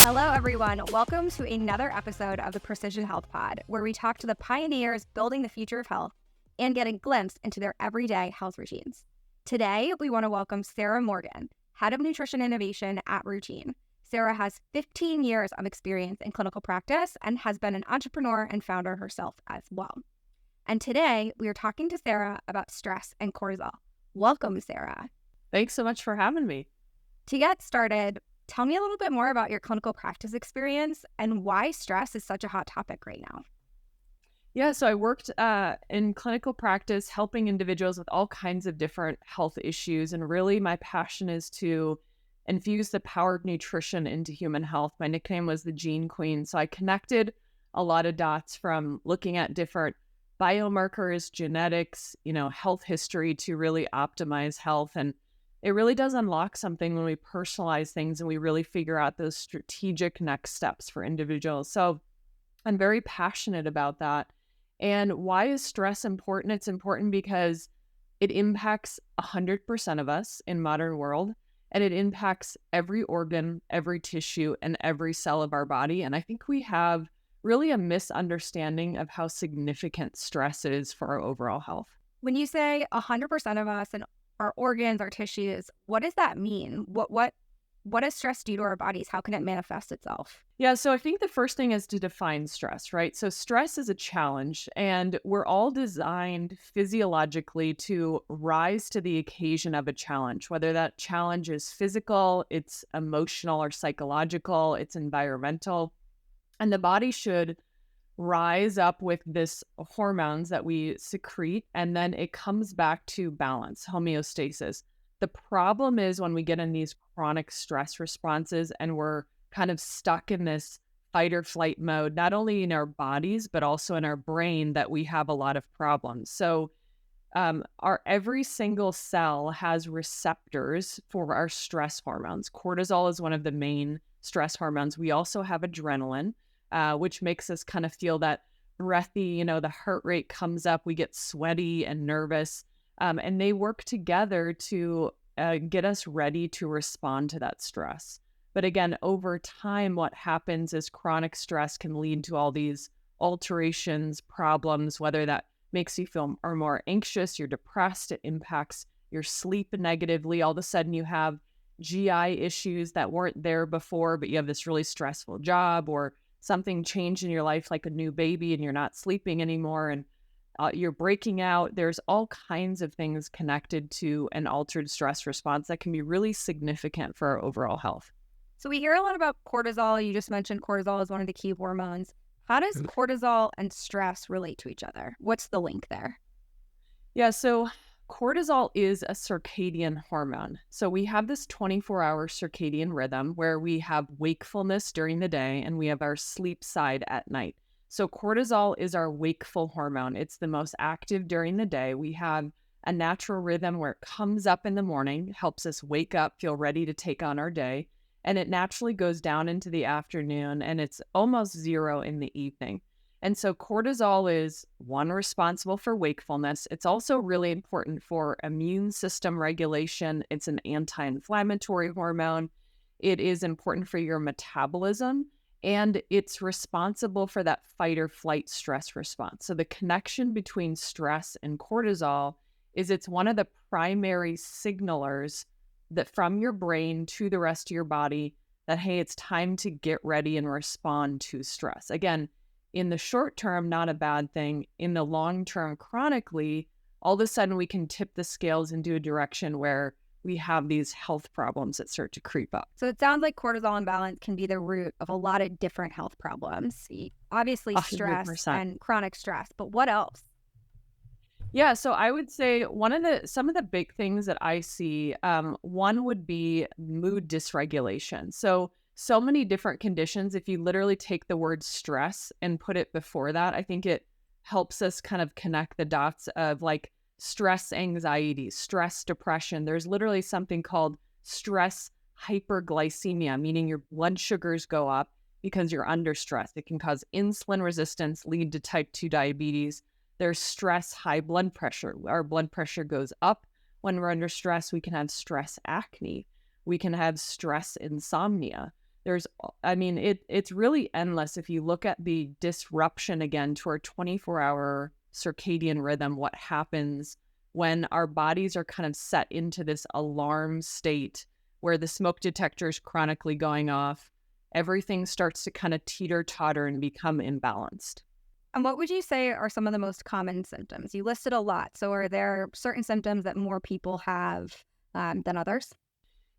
Hello, everyone. Welcome to another episode of the Precision Health Pod, where we talk to the pioneers building the future of health and get a glimpse into their everyday health routines. Today, we want to welcome Sarah Morgan, Head of Nutrition Innovation at Rootine. Sarah has 15 years of experience in clinical practice and has been an entrepreneur and founder herself as well. And today, we are talking to Sarah about stress and cortisol. Welcome, Sarah. Thanks so much for having me. To get started, tell me a little bit more about your clinical practice experience and why stress is such a hot topic right now. Yeah, so I worked in clinical practice helping individuals with all kinds of different health issues. And really my passion is to infuse the power of nutrition into human health. My nickname was the Gene Queen. So I connected a lot of dots from looking at different biomarkers, genetics, health history to really optimize health. And it really does unlock something when we personalize things and we really figure out those strategic next steps for individuals. So I'm very passionate about that. And why is stress important? It's important because it impacts 100% of us in modern world, and it impacts every organ, every tissue, and every cell of our body. And I think we have really a misunderstanding of how significant stress is for our overall health. When you say 100% of us and our organs, our tissues, what does that mean? What does stress do to our bodies? How can it manifest itself? Yeah, so I think the first thing is to define stress, right? So stress is a challenge, and we're all designed physiologically to rise to the occasion of a challenge, whether that challenge is physical, it's emotional or psychological, it's environmental. And the body should rise up with this hormones that we secrete, and then it comes back to balance, homeostasis. The problem is when we get in these chronic stress responses and we're kind of stuck in this fight or flight mode, not only in our bodies, but also in our brain, that we have a lot of problems. So our every single cell has receptors for our stress hormones. Cortisol is one of the main stress hormones. We also have adrenaline, which makes us kind of feel that breathy, the heart rate comes up, we get sweaty and nervous, and they work together to get us ready to respond to that stress. But again, over time, what happens is chronic stress can lead to all these alterations, problems, whether that makes you feel more anxious, you're depressed, it impacts your sleep negatively. All of a sudden you have GI issues that weren't there before, but you have this really stressful job, or something changed in your life, like a new baby, and you're not sleeping anymore, and you're breaking out. There's all kinds of things connected to an altered stress response that can be really significant for our overall health. So we hear a lot about cortisol. You just mentioned cortisol is one of the key hormones. How does cortisol and stress relate to each other? What's the link there? Yeah, so cortisol is a circadian hormone. So we have this 24-hour circadian rhythm where we have wakefulness during the day and we have our sleep side at night. So cortisol is our wakeful hormone. It's the most active during the day. We have a natural rhythm where it comes up in the morning, helps us wake up, feel ready to take on our day, and it naturally goes down into the afternoon, and it's almost zero in the evening. And so cortisol is one responsible for wakefulness. It's also really important for immune system regulation. It's an anti-inflammatory hormone. It is important for your metabolism, and it's responsible for that fight or flight stress response. So the connection between stress and cortisol is it's one of the primary signalers that from your brain to the rest of your body that, hey, it's time to get ready and respond to stress. Again, in the short term, not a bad thing. In the long term, chronically, all of a sudden we can tip the scales into a direction where we have these health problems that start to creep up. So it sounds like cortisol imbalance can be the root of a lot of different health problems. Obviously, stress 100%. and chronic stress, but what else? Yeah, so I would say some of the big things that I see, one would be mood dysregulation. So many different conditions. If you literally take the word stress and put it before that, I think it helps us kind of connect the dots of like stress anxiety, stress depression. There's literally something called stress hyperglycemia, meaning your blood sugars go up because you're under stress. It can cause insulin resistance, lead to type 2 diabetes. There's stress, high blood pressure. Our blood pressure goes up when we're under stress. We can have stress acne. We can have stress insomnia. It's really endless. If you look at the disruption again to our 24-hour circadian rhythm, what happens when our bodies are kind of set into this alarm state where the smoke detector is chronically going off, everything starts to kind of teeter-totter and become imbalanced. And what would you say are some of the most common symptoms? You listed a lot. So are there certain symptoms that more people have than others?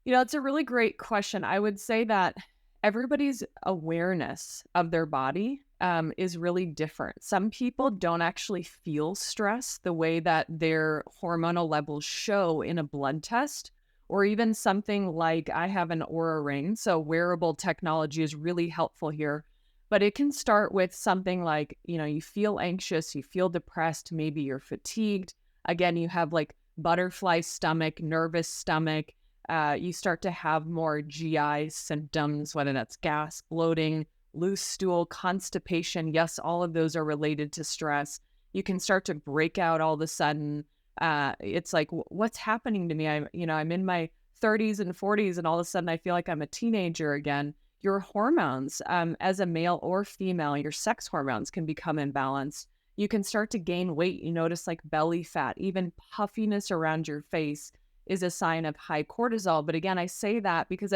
It's a really great question. I would say that everybody's awareness of their body is really different. Some people don't actually feel stress the way that their hormonal levels show in a blood test, or even something like I have an Aura ring. So wearable technology is really helpful here. But it can start with something like, you feel anxious, you feel depressed, maybe you're fatigued. Again, you have like butterfly stomach, nervous stomach. You start to have more GI symptoms, whether that's gas, bloating, loose stool, constipation. Yes, all of those are related to stress. You can start to break out all of a sudden. It's like, what's happening to me? I'm in my 30s and 40s, and all of a sudden I feel like I'm a teenager again. Your hormones, as a male or female, your sex hormones can become imbalanced. You can start to gain weight. You notice like belly fat, even puffiness around your face is a sign of high cortisol. But again, I say that because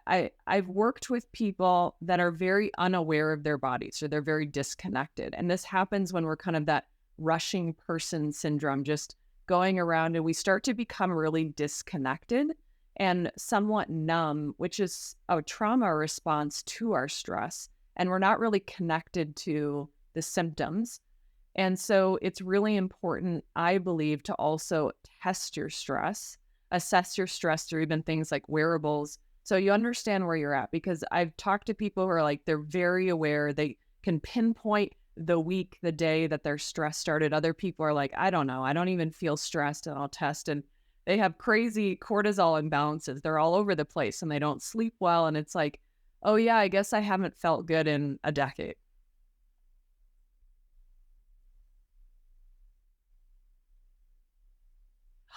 I've worked with people that are very unaware of their bodies, or they're very disconnected. And this happens when we're kind of that rushing person syndrome, just going around, and we start to become really disconnected and somewhat numb, which is a trauma response to our stress. And we're not really connected to the symptoms. And so it's really important, I believe, to also test your stress, assess your stress through even things like wearables, so you understand where you're at. Because I've talked to people who are like, they're very aware, they can pinpoint the week, the day that their stress started. Other people are like, I don't know, I don't even feel stressed, and I'll test, and they have crazy cortisol imbalances. They're all over the place and they don't sleep well. And it's like, oh yeah, I guess I haven't felt good in a decade.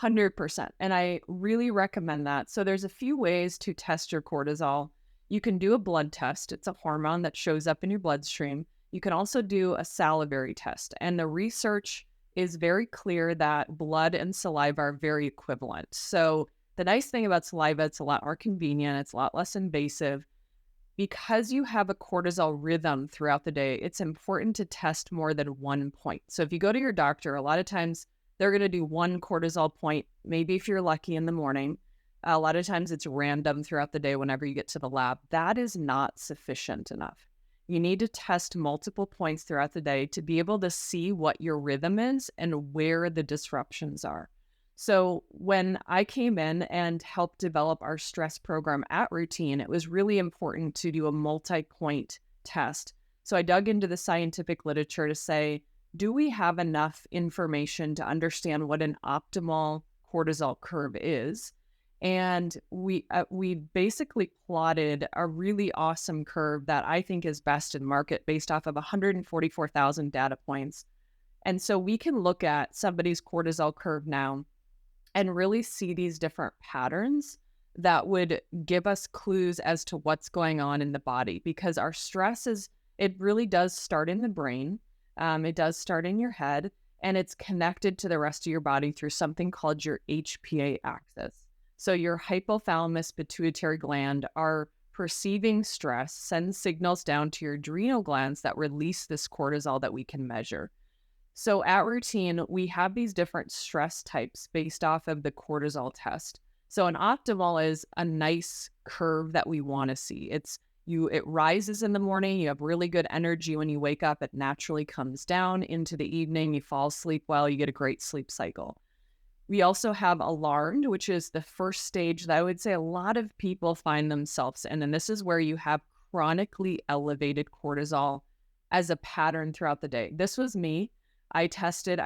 100%. And I really recommend that. So there's a few ways to test your cortisol. You can do a blood test. It's a hormone that shows up in your bloodstream. You can also do a salivary test. And the research is very clear that blood and saliva are very equivalent. So the nice thing about saliva, it's a lot more convenient. It's a lot less invasive. Because you have a cortisol rhythm throughout the day, it's important to test more than one point. So if you go to your doctor, a lot of times they're going to do one cortisol point, maybe if you're lucky in the morning. A lot of times it's random throughout the day whenever you get to the lab. That is not sufficient enough. You need to test multiple points throughout the day to be able to see what your rhythm is and where the disruptions are. So when I came in and helped develop our stress program at Rootine, it was really important to do a multi-point test. So I dug into the scientific literature to say, do we have enough information to understand what an optimal cortisol curve is? And we basically plotted a really awesome curve that I think is best in market based off of 144,000 data points. And so we can look at somebody's cortisol curve now and really see these different patterns that would give us clues as to what's going on in the body. Because our stress it really does start in the brain. It does start in your head, and it's connected to the rest of your body through something called your HPA axis. So your hypothalamus pituitary gland are perceiving stress, sends signals down to your adrenal glands that release this cortisol that we can measure. So at Rootine, we have these different stress types based off of the cortisol test. So an optimal is a nice curve that we want to see. It rises in the morning, you have really good energy when you wake up, it naturally comes down into the evening, you fall asleep well, you get a great sleep cycle. We also have alarmed, which is the first stage that I would say a lot of people find themselves in. And this is where you have chronically elevated cortisol as a pattern throughout the day. This was me. I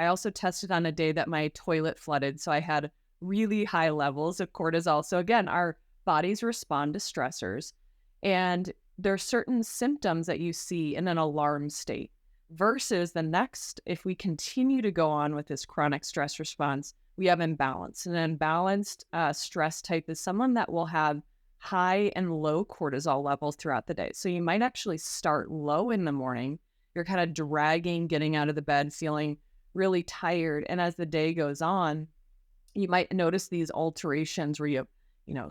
also tested on a day that my toilet flooded. So I had really high levels of cortisol. So again, our bodies respond to stressors. And there are certain symptoms that you see in an alarm state versus the next, if we continue to go on with this chronic stress response, we have imbalance. An imbalanced stress type is someone that will have high and low cortisol levels throughout the day. So you might actually start low in the morning. You're kind of dragging, getting out of the bed, feeling really tired. And as the day goes on, you might notice these alterations where you have,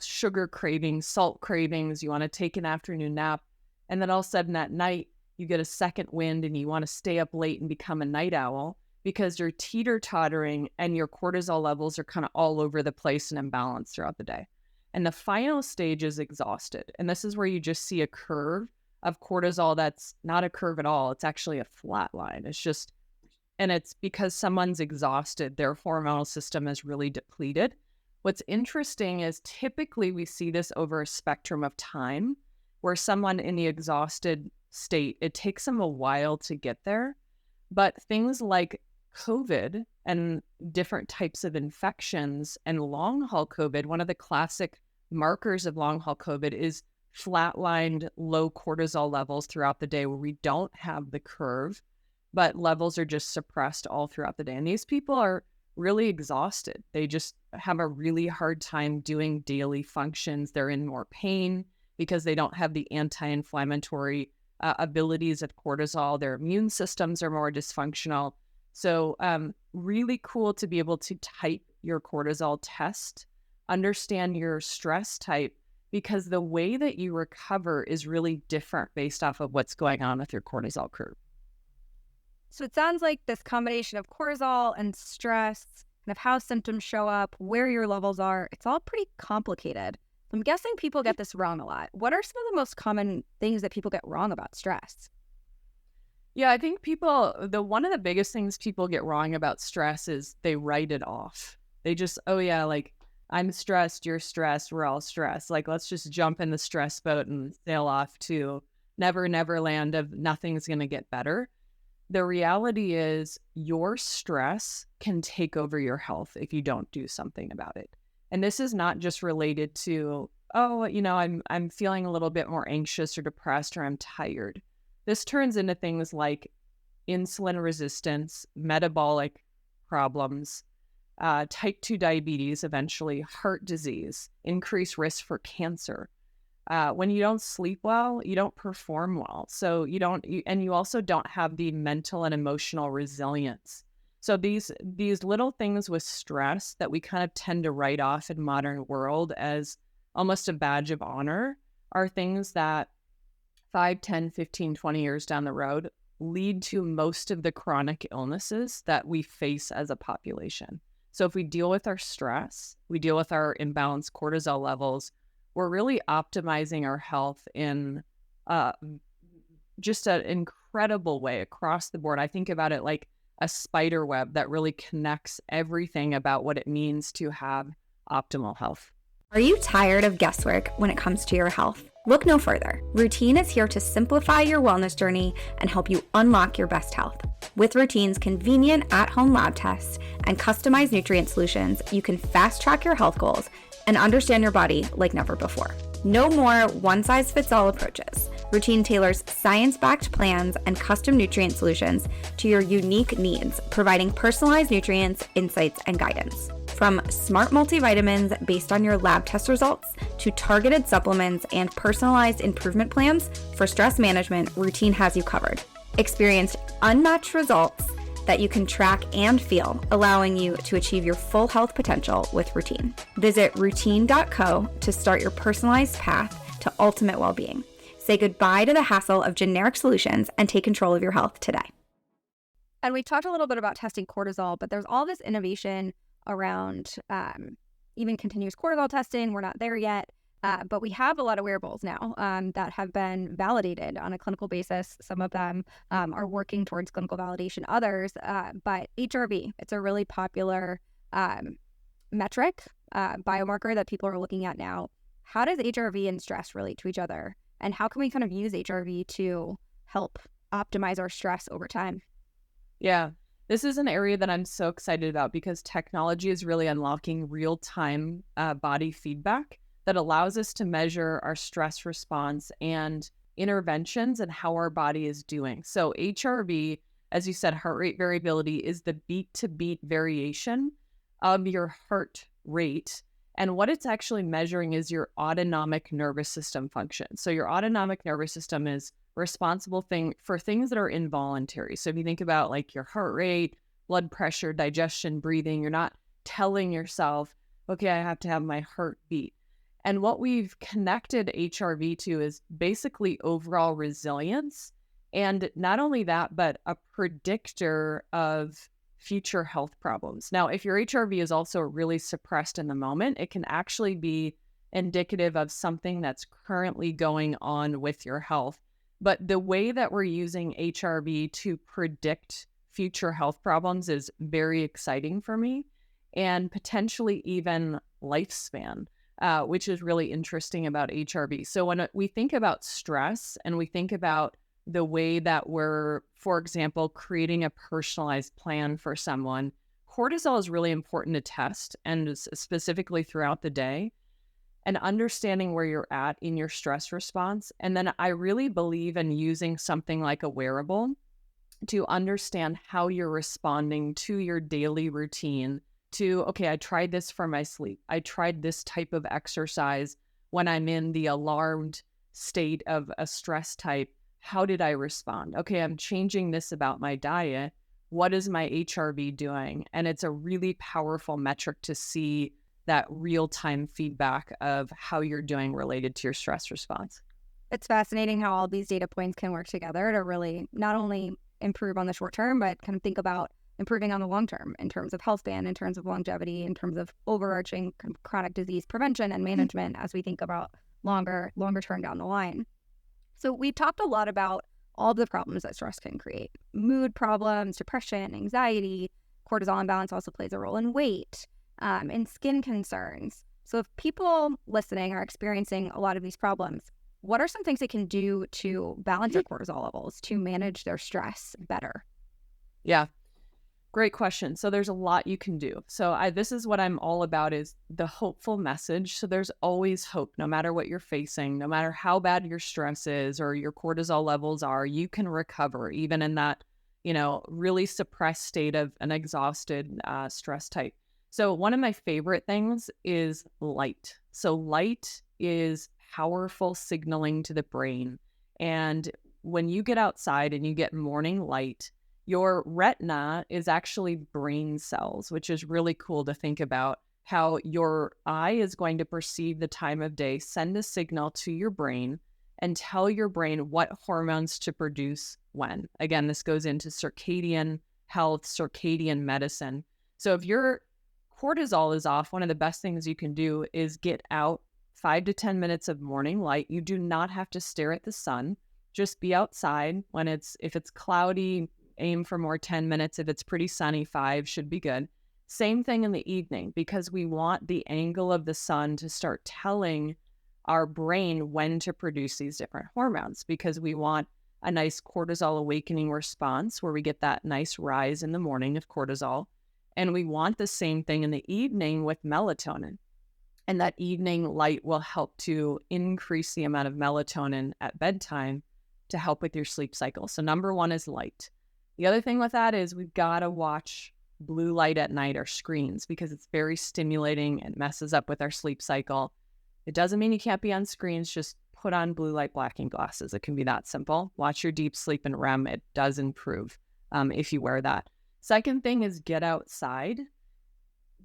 sugar cravings, salt cravings, you want to take an afternoon nap. And then all of a sudden at night, you get a second wind and you want to stay up late and become a night owl because you're teeter-tottering and your cortisol levels are kind of all over the place and imbalanced throughout the day. And the final stage is exhausted. And this is where you just see a curve of cortisol that's not a curve at all. It's actually a flat line. And it's because someone's exhausted, their hormonal system is really depleted. What's interesting is typically we see this over a spectrum of time where someone in the exhausted state, it takes them a while to get there. But things like COVID and different types of infections and long haul COVID, one of the classic markers of long haul COVID is flatlined low cortisol levels throughout the day where we don't have the curve, but levels are just suppressed all throughout the day. And these people are really exhausted. They just have a really hard time doing daily functions. They're in more pain because they don't have the anti-inflammatory abilities of cortisol. Their immune systems are more dysfunctional. So really cool to be able to type your cortisol test, understand your stress type, because the way that you recover is really different based off of what's going on with your cortisol curve. So it sounds like this combination of cortisol and stress, kind of how symptoms show up, where your levels are, it's all pretty complicated. I'm guessing people get this wrong a lot. What are some of the most common things that people get wrong about stress? Yeah, I think one of the biggest things people get wrong about stress is they write it off. They just, oh yeah, like I'm stressed, you're stressed, we're all stressed. Like, let's just jump in the stress boat and sail off to never land of nothing's going to get better. The reality is your stress can take over your health if you don't do something about it. And this is not just related to, I'm feeling a little bit more anxious or depressed or I'm tired. This turns into things like insulin resistance, metabolic problems, type 2 diabetes, eventually heart disease, increased risk for cancer. When you don't sleep well, you don't perform well. So you also don't have the mental and emotional resilience. So these little things with stress that we kind of tend to write off in modern world as almost a badge of honor are things that 5, 10, 15, 20 years down the road lead to most of the chronic illnesses that we face as a population. So if we deal with our stress, we deal with our imbalanced cortisol levels, we're really optimizing our health in just an incredible way across the board. I think about it like a spider web that really connects everything about what it means to have optimal health. Are you tired of guesswork when it comes to your health? Look no further. Rootine is here to simplify your wellness journey and help you unlock your best health. With Routine's convenient at-home lab tests and customized nutrient solutions, you can fast-track your health goals and understand your body like never before. No more one-size-fits-all approaches. Routine tailors science-backed plans and custom nutrient solutions to your unique needs, providing personalized nutrients, insights, and guidance. From smart multivitamins based on your lab test results to targeted supplements and personalized improvement plans for stress management, Routine has you covered. Experience unmatched results that you can track and feel, allowing you to achieve your full health potential with Routine. Visit routine.co to start your personalized path to ultimate well-being. Say goodbye to the hassle of generic solutions and take control of your health today. And we talked a little bit about testing cortisol, but there's all this innovation around even continuous cortisol testing. We're not there yet, but we have a lot of wearables now that have been validated on a clinical basis. Some of them are working towards clinical validation, others, but HRV, it's a really popular metric, biomarker that people are looking at now. How does HRV and stress relate to each other? And how can we kind of use HRV to help optimize our stress over time? Yeah. This is an area that I'm so excited about because technology is really unlocking real-time body feedback that allows us to measure our stress response and interventions and how our body is doing. So HRV, as you said, heart rate variability is the beat-to-beat variation of your heart rate And what it's actually measuring is your autonomic nervous system function. So your autonomic nervous system is responsible for things that are involuntary. So if you think about like your heart rate, blood pressure, digestion, breathing, you're not telling yourself, okay, I have to have my heart beat. And what we've connected HRV to is basically overall resilience. And not only that, but a predictor of future health problems. Now, if your HRV is also really suppressed in the moment, it can actually be indicative of something that's currently going on with your health. But the way that we're using HRV to predict future health problems is very exciting for me, and potentially even lifespan, which is really interesting about HRV. So when we think about stress and we think about the way that we're, for example, creating a personalized plan for someone, cortisol is really important to test, and specifically throughout the day, and understanding where you're at in your stress response. And then I really believe in using something like a wearable to understand how you're responding to your daily routine. To, okay, I tried this for my sleep. I tried this type of exercise when I'm in the alarmed state of a stress type. How did I respond? Okay, I'm changing this about my diet. What is my HRV doing? And it's a really powerful metric to see that real-time feedback of how you're doing related to your stress response. It's fascinating how all these data points can work together to really not only improve on the short term, but kind of think about improving on the long term in terms of health span, in terms of longevity, in terms of overarching kind of chronic disease prevention and management as we think about longer term down the line. So we've talked a lot about all the problems that stress can create: mood problems, depression, anxiety. Cortisol imbalance also plays a role in weight, and skin concerns. So if people listening are experiencing a lot of these problems, what are some things they can do to balance their cortisol levels to manage their stress better? Yeah, great question. So there's a lot you can do. So this is what I'm all about, is the hopeful message. So there's always hope, no matter what you're facing, no matter how bad your stress is or your cortisol levels are, you can recover even in that, really suppressed state of an exhausted stress type. So one of my favorite things is light. So light is powerful signaling to the brain. And when you get outside and you get morning light, your retina is actually brain cells, which is really cool to think about how your eye is going to perceive the time of day, send a signal to your brain, and tell your brain what hormones to produce when. Again, this goes into circadian health, circadian medicine. So if your cortisol is off, one of the best things you can do is get out 5 to 10 minutes of morning light. You do not have to stare at the sun. Just be outside. If it's cloudy, aim for more 10 minutes. If it's pretty sunny, 5 should be good. Same thing in the evening, because we want the angle of the sun to start telling our brain when to produce these different hormones, because we want a nice cortisol awakening response where we get that nice rise in the morning of cortisol. And we want the same thing in the evening with melatonin. And that evening light will help to increase the amount of melatonin at bedtime to help with your sleep cycle. So number one is light. The other thing with that is we've got to watch blue light at night or screens, because it's very stimulating and messes up with our sleep cycle. It doesn't mean you can't be on screens. Just put on blue light blocking glasses. It can be that simple. Watch your deep sleep and REM. It does improve if you wear that. Second thing is get outside.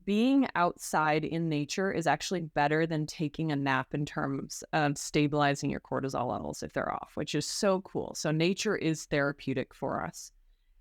Being outside in nature is actually better than taking a nap in terms of stabilizing your cortisol levels if they're off, which is so cool. So nature is therapeutic for us.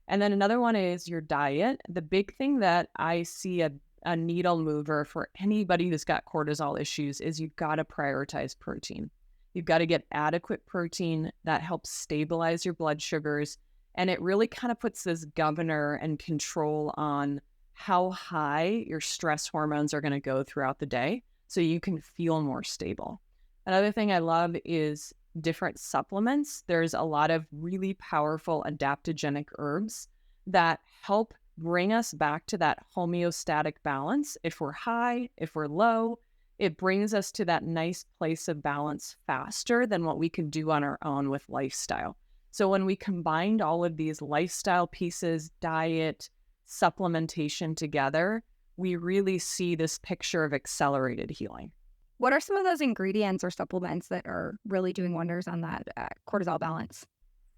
And then another one is your diet. The big thing that I see a needle mover for anybody who's got cortisol issues is you've got to prioritize protein. You've got to get adequate protein that helps stabilize your blood sugars. And it really kind of puts this governor and control on how high your stress hormones are going to go throughout the day so you can feel more stable. Another thing I love is different supplements. There's a lot of really powerful adaptogenic herbs that help bring us back to that homeostatic balance. If we're high, if we're low, it brings us to that nice place of balance faster than what we could do on our own with lifestyle. So when we combined all of these lifestyle pieces, diet, supplementation together, we really see this picture of accelerated healing. What are some of those ingredients or supplements that are really doing wonders on that cortisol balance?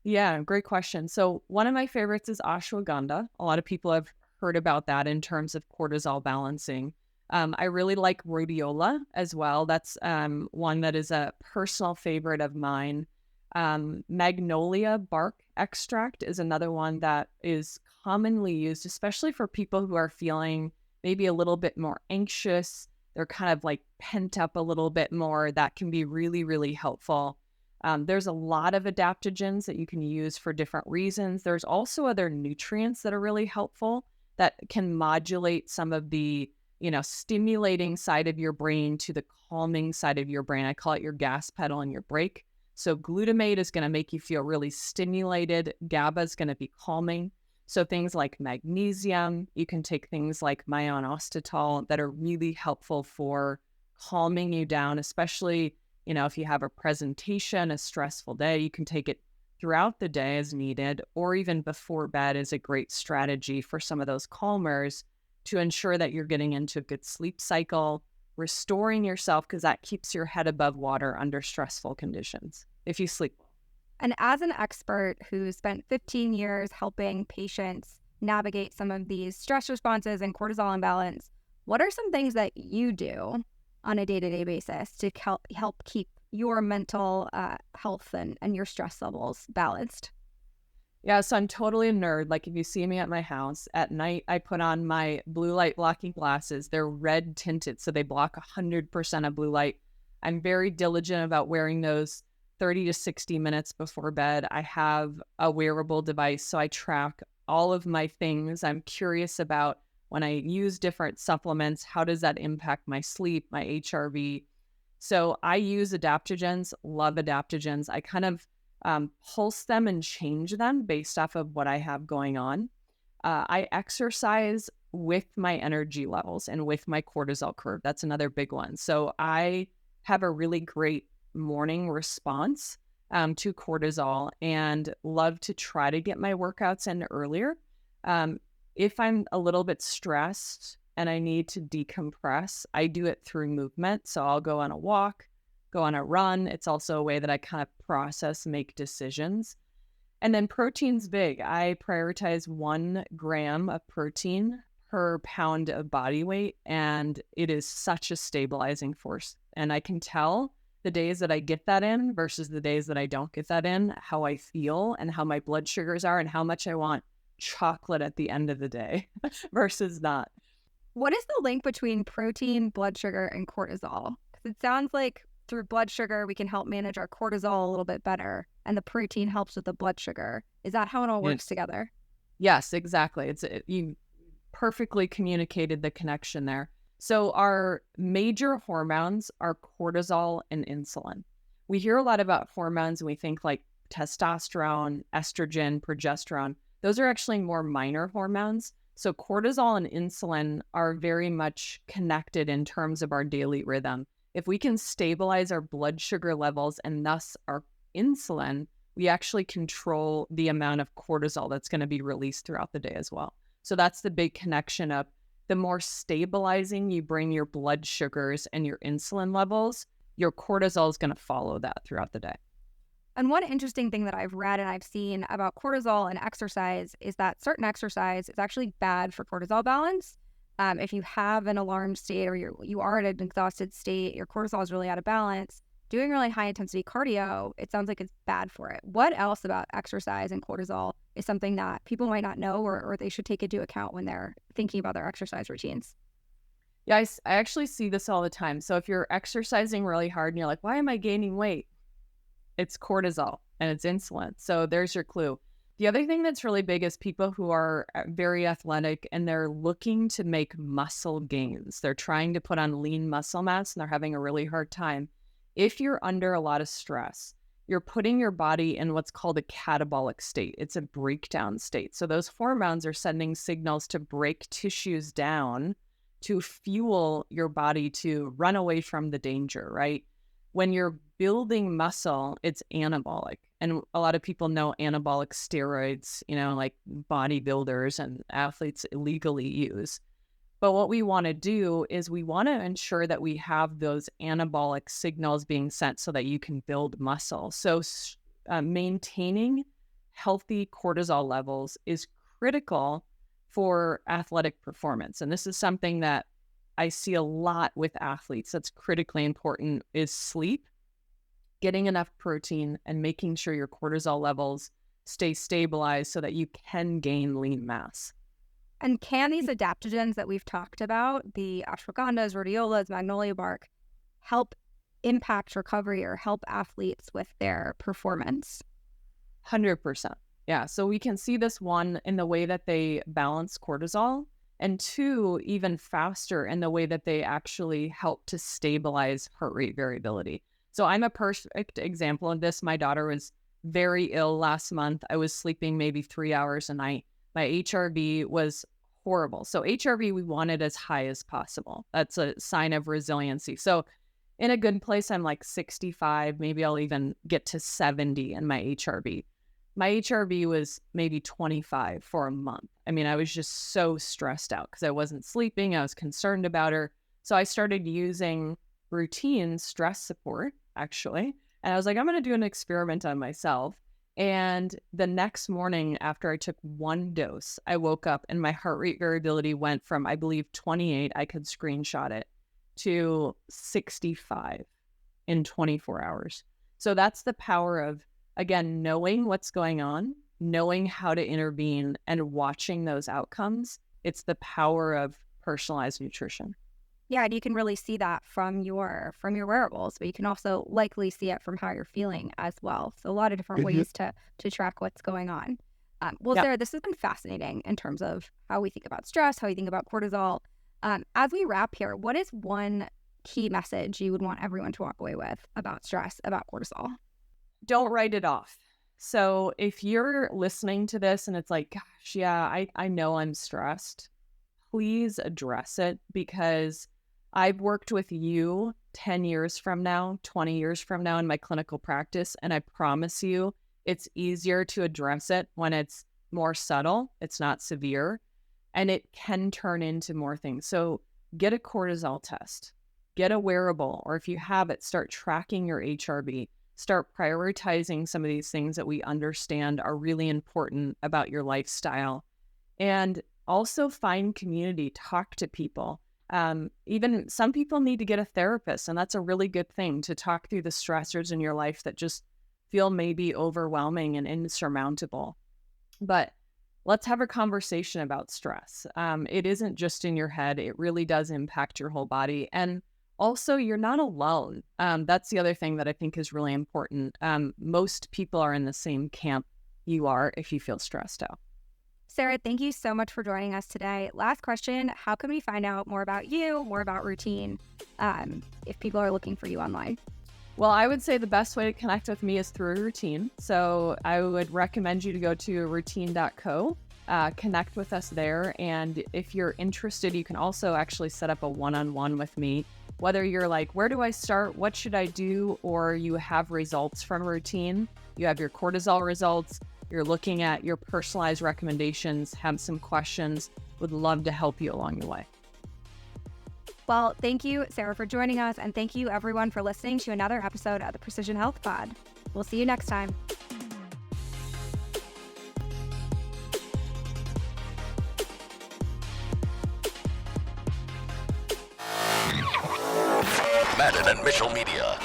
Yeah, great question. So one of my favorites is ashwagandha. A lot of people have heard about that in terms of cortisol balancing. I really like rhodiola as well. That's one that is a personal favorite of mine. Magnolia bark extract is another one that is commonly used, especially for people who are feeling maybe a little bit more anxious. They're kind of like pent up a little bit more. That can be really, really helpful. There's a lot of adaptogens that you can use for different reasons. There's also other nutrients that are really helpful that can modulate some of the, stimulating side of your brain to the calming side of your brain. I call it your gas pedal and your brake. So glutamate is going to make you feel really stimulated. GABA is going to be calming. So things like magnesium, you can take things like myoinositol that are really helpful for calming you down, especially if you have a presentation, a stressful day, you can take it throughout the day as needed, or even before bed is a great strategy for some of those calmers to ensure that you're getting into a good sleep cycle, restoring yourself, because that keeps your head above water under stressful conditions if you sleep well. And as an expert who spent 15 years helping patients navigate some of these stress responses and cortisol imbalance, what are some things that you do on a day-to-day basis to help keep your mental health and your stress levels balanced? Yeah, so I'm totally a nerd. Like if you see me at my house at night, I put on my blue light blocking glasses. They're red tinted, so they block 100% of blue light. I'm very diligent about wearing those 30 to 60 minutes before bed. I have a wearable device, so I track all of my things. I'm curious about when I use different supplements, how does that impact my sleep, my HRV? So I use adaptogens, love adaptogens. I kind of pulse them and change them based off of what I have going on. I exercise with my energy levels and with my cortisol curve. That's another big one. So I have a really great morning response to cortisol and love to try to get my workouts in earlier. If I'm a little bit stressed and I need to decompress, I do it through movement. So I'll go on a walk, go on a run. It's also a way that I kind of process, make decisions. And then protein's big. I prioritize 1 gram of protein per pound of body weight, and it is such a stabilizing force. And I can tell the days that I get that in versus the days that I don't get that in, how I feel and how my blood sugars are and how much I want chocolate at the end of the day versus not. What is the link between protein, blood sugar, and cortisol? Because it sounds like through blood sugar, we can help manage our cortisol a little bit better, and the protein helps with the blood sugar. Is that how it all works together? Yes, exactly. You perfectly communicated the connection there. So our major hormones are cortisol and insulin. We hear a lot about hormones and we think like testosterone, estrogen, progesterone. Those are actually more minor hormones. So cortisol and insulin are very much connected in terms of our daily rhythm. If we can stabilize our blood sugar levels and thus our insulin, we actually control the amount of cortisol that's going to be released throughout the day as well. So that's the big connection of the more stabilizing you bring your blood sugars and your insulin levels, your cortisol is going to follow that throughout the day. And one interesting thing that I've read and I've seen about cortisol and exercise is that certain exercise is actually bad for cortisol balance. If you have an alarmed state or you are in an exhausted state, your cortisol is really out of balance, doing really high intensity cardio, it sounds like it's bad for it. What else about exercise and cortisol is something that people might not know or they should take into account when they're thinking about their exercise routines? Yeah, I actually see this all the time. So if you're exercising really hard and you're like, why am I gaining weight? It's cortisol and it's insulin. So there's your clue. The other thing that's really big is people who are very athletic and they're looking to make muscle gains. They're trying to put on lean muscle mass and they're having a really hard time. If you're under a lot of stress, you're putting your body in what's called a catabolic state. It's a breakdown state. So those hormones are sending signals to break tissues down to fuel your body to run away from the danger, right? When you're building muscle, it's anabolic. And a lot of people know anabolic steroids, like bodybuilders and athletes illegally use. But what we want to do is we want to ensure that we have those anabolic signals being sent so that you can build muscle. So maintaining healthy cortisol levels is critical for athletic performance. And this is something that I see a lot with athletes that's critically important is sleep, getting enough protein, and making sure your cortisol levels stay stabilized so that you can gain lean mass. And can these adaptogens that we've talked about, the ashwagandhas, rhodiolas, magnolia bark, help impact recovery or help athletes with their performance? 100%. Yeah. So we can see this, one, in the way that they balance cortisol, and two, even faster in the way that they actually help to stabilize heart rate variability. So I'm a perfect example of this. My daughter was very ill last month. I was sleeping maybe 3 hours a night. My HRV was horrible. So HRV, we want it as high as possible. That's a sign of resiliency. So in a good place, I'm like 65, maybe I'll even get to 70 in my HRV. My HRV was maybe 25 for a month. I mean, I was just so stressed out because I wasn't sleeping. I was concerned about her. So I started using Rootine stress support, actually. And I was like, I'm going to do an experiment on myself. And the next morning, after I took one dose, I woke up and my heart rate variability went from, I believe, 28, I could screenshot it, to 65 in 24 hours. So that's the power of, again, knowing what's going on, knowing how to intervene, and watching those outcomes. It's the power of personalized nutrition. Yeah, and you can really see that from your wearables, but you can also likely see it from how you're feeling as well. So a lot of different ways to track what's going on. Well, Sarah, this has been fascinating in terms of how we think about stress, how we think about cortisol. As we wrap here, what is one key message you would want everyone to walk away with about stress, about cortisol? Don't write it off. So if you're listening to this and it's like, gosh, yeah, I know I'm stressed, please address it, because I've worked with you 10 years from now, 20 years from now in my clinical practice, and I promise you it's easier to address it when it's more subtle, it's not severe, and it can turn into more things. So get a cortisol test, get a wearable, or if you have it, start tracking your HRV, start prioritizing some of these things that we understand are really important about your lifestyle, and also find community, talk to people. Even some people need to get a therapist, and that's a really good thing, to talk through the stressors in your life that just feel maybe overwhelming and insurmountable. But let's have a conversation about stress. It isn't just in your head. It really does impact your whole body. And also, you're not alone. That's the other thing that I think is really important. Most people are in the same camp you are if you feel stressed out. Sarah, thank you so much for joining us today. Last question, how can we find out more about you, more about Rootine, if people are looking for you online? Well, I would say the best way to connect with me is through Rootine. So I would recommend you to go to rootine.co, connect with us there. And if you're interested, you can also actually set up a one-on-one with me. Whether you're like, where do I start? What should I do? Or you have results from Rootine, you have your cortisol results, you're looking at your personalized recommendations, have some questions, would love to help you along the way. Well, thank you, Sarah, for joining us. And thank you, everyone, for listening to another episode of the Precision Health Pod. We'll see you next time. Madden and Mitchell Media.